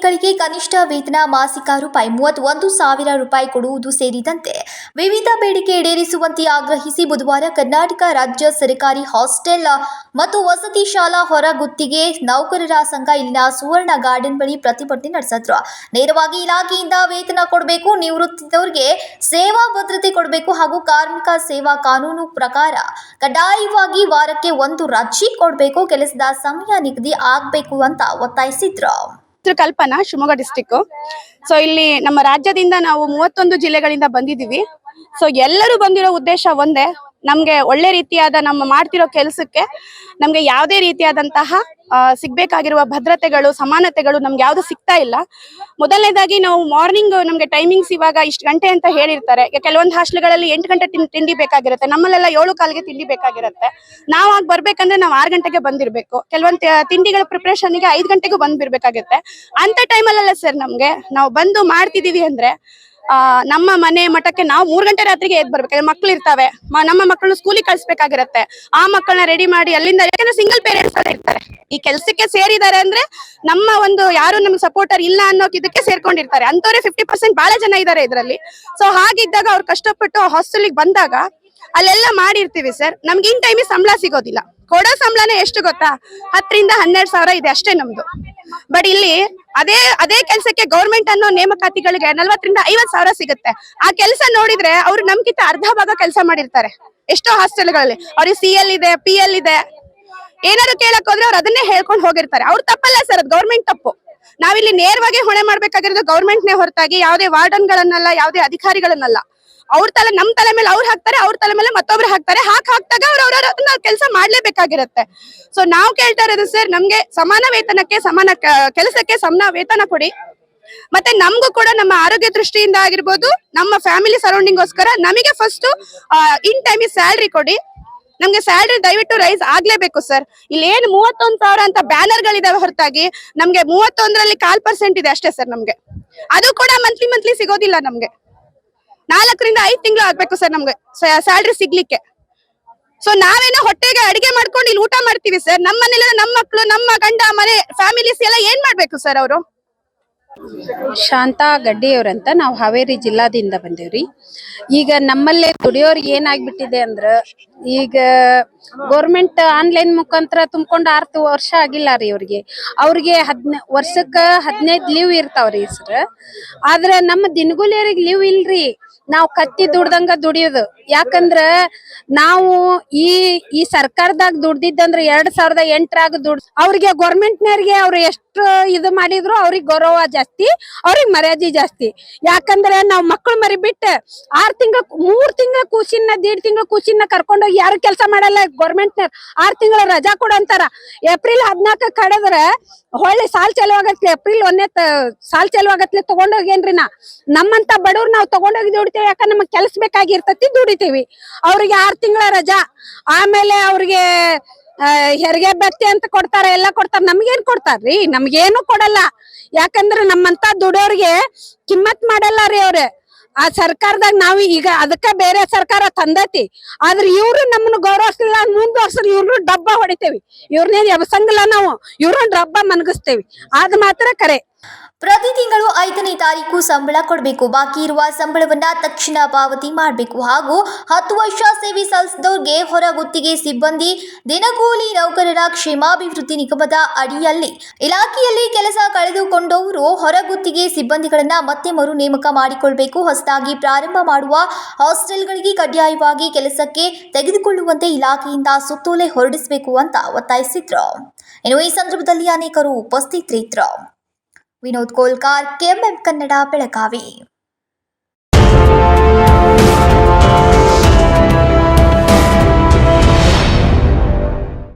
ಸಿಬ್ಬಂದಿಗಳಿಗೆ ಕನಿಷ್ಠ ವೇತನ ಮಾಸಿಕ ರೂಪಾಯಿ 31,000 ಕೊಡುವುದು ಸೇರಿದಂತೆ ವಿವಿಧ ಬೇಡಿಕೆ ಈಡೇರಿಸುವಂತೆ ಆಗ್ರಹಿಸಿ ಬುಧವಾರ ಕರ್ನಾಟಕ ರಾಜ್ಯ ಸರ್ಕಾರಿ ಹಾಸ್ಟೆಲ್ ಮತ್ತು ವಸತಿ ಶಾಲಾ ಹೊರಗುತ್ತಿಗೆ ನೌಕರರ ಸಂಘ ಇಲ್ಲಿನ ಸುವರ್ಣ ಗಾರ್ಡನ್ ಬಳಿ ಪ್ರತಿಭಟನೆ ನಡೆಸಿದ್ರು. ನೇರವಾಗಿ ಇಲಾಖೆಯಿಂದ ವೇತನ ಕೊಡಬೇಕು, ನಿವೃತ್ತಿದವರಿಗೆ ಸೇವಾ ಭದ್ರತೆ ಕೊಡಬೇಕು ಹಾಗೂ ಕಾರ್ಮಿಕ ಸೇವಾ ಕಾನೂನು ಪ್ರಕಾರ ಕಡ್ಡಾಯವಾಗಿ ವಾರಕ್ಕೆ 1 ರಜೆ ಕೊಡಬೇಕು, ಕೆಲಸದ ಸಮಯ ನಿಗದಿ ಆಗಬೇಕು ಅಂತ ಒತ್ತಾಯಿಸಿದ್ರು. ಕಲ್ಪನಾ, ಶಿವಮೊಗ್ಗ ಡಿಸ್ಟಿಕ್. ಸೊ ಇಲ್ಲಿ ನಮ್ಮ ರಾಜ್ಯದಿಂದ ನಾವು 31 ಜಿಲ್ಲೆಗಳಿಂದ ಬಂದಿದ್ದೀವಿ. ಸೊ ಎಲ್ಲರೂ ಬಂದಿರೋ ಉದ್ದೇಶ ಒಂದೇ, ನಮ್ಗೆ ಒಳ್ಳೆ ರೀತಿಯಾದ ನಮ್ಮ ಮಾಡ್ತಿರೋ ಕೆಲಸಕ್ಕೆ ನಮ್ಗೆ ಯಾವುದೇ ರೀತಿಯಾದಂತಹ ಸಿಗ್ಬೇಕಾಗಿರುವ ಭದ್ರತೆಗಳು, ಸಮಾನತೆಗಳು ನಮ್ಗೆ ಯಾವ್ದು ಸಿಗ್ತಾ ಇಲ್ಲ. ಮೊದಲನೇದಾಗಿ ನಾವು ಮಾರ್ನಿಂಗ್ ನಮ್ಗೆ ಟೈಮಿಂಗ್ಸ್ ಇವಾಗ ಇಷ್ಟು ಗಂಟೆ ಅಂತ ಹೇಳಿರ್ತಾರೆ. ಕೆಲವೊಂದು ಹಾಸ್ಟೆಲ್ಗಳಲ್ಲಿ 8 ಗಂಟೆ ತಿಂಡಿ ಬೇಕಾಗಿರುತ್ತೆ, ನಮ್ಮಲ್ಲೆಲ್ಲ 7:15ಗೆ ತಿಂಡಿ ಬೇಕಾಗಿರುತ್ತೆ. ನಾವು ಆಗ ಬರ್ಬೇಕಂದ್ರೆ ನಾವು 6 ಗಂಟೆಗೆ ಬಂದಿರ್ಬೇಕು. ಕೆಲವೊಂದು ತಿಂಡಿಗಳ ಪ್ರಿಪರೇಷನ್ಗೆ 5 ಗಂಟೆಗೂ ಬಂದಿರ್ಬೇಕಾಗುತ್ತೆ. ಅಂತ ಟೈಮಲ್ಲ ಸರ್ ನಮ್ಗೆ ನಾವು ಬಂದು ಮಾಡ್ತಿದೀವಿ ಅಂದ್ರೆ ನಮ್ಮ ಮನೆ ಮಠಕ್ಕೆ ನಾವು 3 ಗಂಟೆ ರಾತ್ರಿಗೆ ಎದ್ದು ಬರ್ಬೇಕು. ಮಕ್ಳು ಇರ್ತಾವೆ, ನಮ್ಮ ಮಕ್ಕಳು ಸ್ಕೂಲಿಗೆ ಕಳ್ಸ್ಬೇಕಾಗಿರತ್ತೆ. ಆ ಮಕ್ಕಳನ್ನ ರೆಡಿ ಮಾಡಿ ಅಲ್ಲಿಂದ, ಯಾಕಂದ್ರೆ ಸಿಂಗಲ್ ಪೇರೆಂಟ್ಸ್ ಇರ್ತಾರೆ, ಈ ಕೆಲ್ಸಕ್ಕೆ ಸೇರಿದ್ದಾರೆ ಅಂದ್ರೆ ನಮ್ಮ ಒಂದು ಯಾರು ನಮ್ಗೆ ಸಪೋರ್ಟರ್ ಇಲ್ಲ ಅನ್ನೋದಕ್ಕೆ ಸೇರ್ಕೊಂಡಿರ್ತಾರೆ. ಅಂತವ್ರೆ 50% ಬಹಳ ಜನ ಇದ್ದಾರೆ ಇದರಲ್ಲಿ. ಸೊ ಹಾಗಿದ್ದಾಗ ಅವ್ರು ಕಷ್ಟಪಟ್ಟು ಹಾಸ್ಟೆಲ್ಗೆ ಬಂದಾಗ ಅಲ್ಲೆಲ್ಲ ಮಾಡಿರ್ತೀವಿ ಸರ್. ನಮ್ಗೆ ಇನ್ ಟೈಮಿಗೆ ಸಂಬಳ ಸಿಗೋದಿಲ್ಲ. ಕೊಡೋ ಸಂಬಳನೇ ಎಷ್ಟು ಗೊತ್ತಾ, 10ರಿಂದ 12 ಸಾವಿರ ಇದೆ ಅಷ್ಟೇ ನಮ್ದು. ಬಟ್ ಇಲ್ಲಿ ಅದೇ ಕೆಲಸಕ್ಕೆ ಗೌರ್ಮೆಂಟ್ ಅನ್ನೋ ನೇಮಕಾತಿಗಳಿಗೆ 40ರಿಂದ 50 ಸಾವಿರ ಸಿಗುತ್ತೆ. ಆ ಕೆಲಸ ನೋಡಿದ್ರೆ ಅವ್ರು ನಮ್ಗಿಂತ ಅರ್ಧ ಭಾಗ ಕೆಲಸ ಮಾಡಿರ್ತಾರೆ ಎಷ್ಟೋ ಹಾಸ್ಟೆಲ್ಗಳಲ್ಲಿ. ಅವ್ರಿಗೆ CL ಇದೆ, PL ಇದೆ. ಏನಾದ್ರು ಕೇಳಕ್ ಹೋದ್ರೆ ಅವ್ರು ಅದನ್ನೇ ಹೇಳ್ಕೊಂಡು ಹೋಗಿರ್ತಾರೆ. ಅವ್ರು ತಪ್ಪಲ್ಲ ಸರ್, ಅದು ಗೌರ್ಮೆಂಟ್ ತಪ್ಪು. ನಾವಿಲ್ಲಿ ನೇರವಾಗಿ ಹೊಣೆ ಮಾಡ್ಬೇಕಾಗಿರೋದು ಗೌರ್ಮೆಂಟ್ನೇ ಹೊರತಾಗಿ ಯಾವುದೇ ವಾರ್ಡನ್ಗಳನ್ನಲ್ಲ, ಯಾವುದೇ ಅಧಿಕಾರಿಗಳನ್ನಲ್ಲ. ಅವ್ರ ನಮ್ ತಲೆ ಮೇಲೆ ಅವ್ರು ಹಾಕ್ತಾರೆ, ಅವ್ರ ತಲೆ ಮೇಲೆ ಮತ್ತೊಬ್ರು ಹಾಕ್ತಾರೆ. ಹಾಕ್ದಾಗ ಅವ್ರ ಕೆಲಸ ಮಾಡ್ಲೇಬೇಕಾಗಿರುತ್ತೆ. ಸೊ ನಾವು ಕೇಳ್ತಾ ಇರೋದು ಸರ್, ನಮ್ಗೆ ಸಮಾನ ವೇತನಕ್ಕೆ ಸಮಾನ ಕೆಲಸಕ್ಕೆ ಸಮಾನ ವೇತನ ಕೊಡಿ. ಮತ್ತೆ ನಮಗೂ ಕೂಡ ನಮ್ಮ ಆರೋಗ್ಯ ದೃಷ್ಟಿಯಿಂದ ಆಗಿರ್ಬೋದು, ನಮ್ಮ ಫ್ಯಾಮಿಲಿ ಸರೌಂಡಿಂಗ್ಗೋಸ್ಕರ ನಮಗೆ ಫಸ್ಟ್ ಇನ್ ಟೈಮ್ ಸ್ಯಾಲ್ರಿ ಕೊಡಿ. ನಮ್ಗೆ ಸ್ಯಾಲ್ರಿ ದಯವಿಟ್ಟು ರೈಸ್ ಆಗ್ಲೇಬೇಕು ಸರ್. ಇಲ್ಲಿ ಏನು 31,000 ಅಂತ ಬ್ಯಾನರ್ ಗಳಿದಾವೆ ಹೊರತಾಗಿ ನಮ್ಗೆ 31ರಲ್ಲಿ 1/4% ಇದೆ ಅಷ್ಟೇ ಸರ್. ನಮ್ಗೆ ಅದು ಕೂಡ ಮಂತ್ಲಿ ಸಿಗೋದಿಲ್ಲ. ನಮ್ಗೆ 4ರಿಂದ 5 ತಿಂಗಳು ಆಗ್ಬೇಕು ಸರ್ ನಮ್ಗೆ ಸ್ಯಾಲ್ರಿ ಸಿಗ್ಲಿಕ್ಕೆ. ಸೊ ನಾವೇನೋ ಹೊಟ್ಟೆಗೆ ಅಡಿಗೆ ಮಾಡ್ಕೊಂಡು ಇಲ್ಲಿ ಊಟ ಮಾಡ್ತೀವಿ ಸರ್. ನಮ್ಮ ಮನೇಲಿ ನಮ್ಮ ಮಕ್ಕಳು, ನಮ್ಮ ಗಂಡ, ಮನೆ ಫ್ಯಾಮಿಲೀಸ್ ಎಲ್ಲ ಏನ್ ಮಾಡ್ಬೇಕು ಸರ್ ಅವರು? ಶಾಂತಾ ಗಡ್ಡಿಯವ್ರಂತ, ನಾವು ಹಾವೇರಿ ಜಿಲ್ಲಾದಿಂದ ಬಂದೇವ್ರಿ. ಈಗ ನಮ್ಮಲ್ಲೇ ದುಡಿಯೋರ್ಗೆ ಏನಾಗ್ಬಿಟ್ಟಿದೆ ಅಂದ್ರ, ಈಗ ಗೌರ್ಮೆಂಟ್ ಆನ್ಲೈನ್ ಮುಖಾಂತರ ತುಂಬ್ಕೊಂಡು 6 ವರ್ಷ ಆಗಿಲ್ಲ ರೀ ಅವ್ರಿಗೆ ವರ್ಷಕ್ಕ 15 ಲೀವ್ ಇರ್ತಾವ್ರಿ ಸರ್. ಆದ್ರೆ ನಮ್ಮ ದಿನಗೂಲಿಯರಿಗೆ ಲೀವ್ ಇಲ್ರಿ. ನಾವು ಕತ್ತಿ ದುಡ್ದಂಗ ದುಡಿಯೋದು. ಯಾಕಂದ್ರ ನಾವು ಈ ಸರ್ಕಾರದಾಗ ದುಡ್ದಿದ್ದಂದ್ರ 2008ರಾಗ ಅವ್ರಿಗೆ ಗೌರ್ಮೆಂಟ್ನವ್ರಿಗೆ ಅವ್ರು ಎಷ್ಟು ಇದು ಮಾಡಿದ್ರು ಅವ್ರಿಗೆ ಗೌರವ ಜಾಸ್ತಿ, ಅವ್ರಿಗೆ ಮರ್ಯಾದೆ ಜಾಸ್ತಿ. ಯಾಕಂದ್ರೆ ನಾವ್ ಮಕ್ಕಳು ಮರಿ ಬಿಟ್ಟು 3 ತಿಂಗಳ ಕೂಸಿನ 1.5 ತಿಂಗಳ ಕೂಸಿನ ಕರ್ಕೊಂಡೋಗಿ ಯಾರು ಕೆಲಸ ಮಾಡಲ್ಲ. ಗೌರ್ಮೆಂಟ್ನವ್ರು 6 ತಿಂಗಳ ರಜಾ ಕೊಡಂತಾರ. ಏಪ್ರಿಲ್ 14 ಕಳೆದ್ರೆ ಹೊಳ್ಳಿ ಸಾಲ್ ಚಾಲು ಆಗತ್ಲೆ, ಏಪ್ರಿಲ್ 1ನೇ ಸಾಲ್ ಚಾಲು ಆಗತ್ಲೆ ತಗೊಂಡೋಗೇನ್ರಿ. ನಮ್ಮಂತ ಬಡವ್ರು ನಾವ್ ತಗೊಂಡೋಗಿ ದುಡಿತೇವೆ. ಯಾಕಂದ್ರೆ ನಮಗ್ ಕೆಲ್ಸ ಬೇಕಾಗಿರ್ತತಿ, ದುಡಿತೇವಿ. ಅವ್ರಿಗೆ 6 ತಿಂಗಳ ರಜಾ, ಆಮೇಲೆ ಅವ್ರಿಗೆ ಹೆರಿಗೆ ಭತ್ಯೆ ಅಂತ ಕೊಡ್ತಾರ, ಎಲ್ಲ ಕೊಡ್ತಾರ. ನಮ್ಗೇನ್ ಕೊಡ್ತಾರ್ರಿ? ನಮ್ಗೇನು ಕೊಡಲ್ಲ. ಯಾಕಂದ್ರೆ ನಮ್ಮಂತ ದುಡಿಯೋರ್ಗೆ ಕಿಮ್ಮತ್ ಮಾಡಲ್ಲ ರೀ ಅವ್ರೆ. ಆ ಸರ್ಕಾರದಾಗ ನಾವು ಈಗ ಅದಕ್ಕ ಬೇರೆ ಸರ್ಕಾರ ತಂದೈತಿ, ಆದ್ರೆ ಇವ್ರು ನಮ್ಮನ್ನು ಗೌರವಿಸ್ಲಿಲ್ಲ, ಮುಂದುವರ್ಸಲ್ ಇವ್ರು ಡಬ್ಬ ಹೊಡಿತೇವಿ. ಇವ್ರನ್ನೇನ್ ಎಬ್ಸಂಗಿಲ್ಲ, ನಾವು ಇವ್ರನ್ನ ಡಬ್ಬ ಮನಗಿಸ್ತೇವಿ. ಅದ್ ಮಾತ್ರ ಕರೆ. ಪ್ರತಿ ತಿಂಗಳು 5ನೇ ತಾರೀಕು ಸಂಬಳ ಕೊಡಬೇಕು. ಬಾಕಿ ಇರುವ ಸಂಬಳವನ್ನ ತಕ್ಷಣ ಪಾವತಿ ಮಾಡಬೇಕು ಹಾಗೂ 10 ವರ್ಷ ಸೇವೆ ಸಲ್ಲಿಸಿದವರಿಗೆ ಹೊರಗುತ್ತಿಗೆ ಸಿಬ್ಬಂದಿ, ದಿನಗೂಲಿ ನೌಕರರ ಕ್ಷೇಮಾಭಿವೃದ್ಧಿ ನಿಗಮದ ಅಡಿಯಲ್ಲಿ ಇಲಾಖೆಯಲ್ಲಿ ಕೆಲಸ ಕಳೆದುಕೊಂಡವರು ಹೊರಗುತ್ತಿಗೆ ಸಿಬ್ಬಂದಿಗಳನ್ನ ಮತ್ತೆ ಮರು ನೇಮಕ ಮಾಡಿಕೊಳ್ಳಬೇಕು. ಹೊಸದಾಗಿ ಪ್ರಾರಂಭ ಮಾಡುವ ಹಾಸ್ಟೆಲ್ಗಳಿಗೆ ಕಡ್ಡಾಯವಾಗಿ ಕೆಲಸಕ್ಕೆ ತೆಗೆದುಕೊಳ್ಳುವಂತೆ ಇಲಾಖೆಯಿಂದ ಸುತ್ತೋಲೆ ಹೊರಡಿಸಬೇಕು ಅಂತ ಒತ್ತಾಯಿಸಿದ್ರು. ಇನ್ನು ಈ ಸಂದರ್ಭದಲ್ಲಿ ಅನೇಕರು ಉಪಸ್ಥಿತರಿದ್ದರು. ವಿನೋದ್ ಕೋಲ್ಕಾರ್, KMM ಕನ್ನಡ, ಬೆಳಗಾವಿ.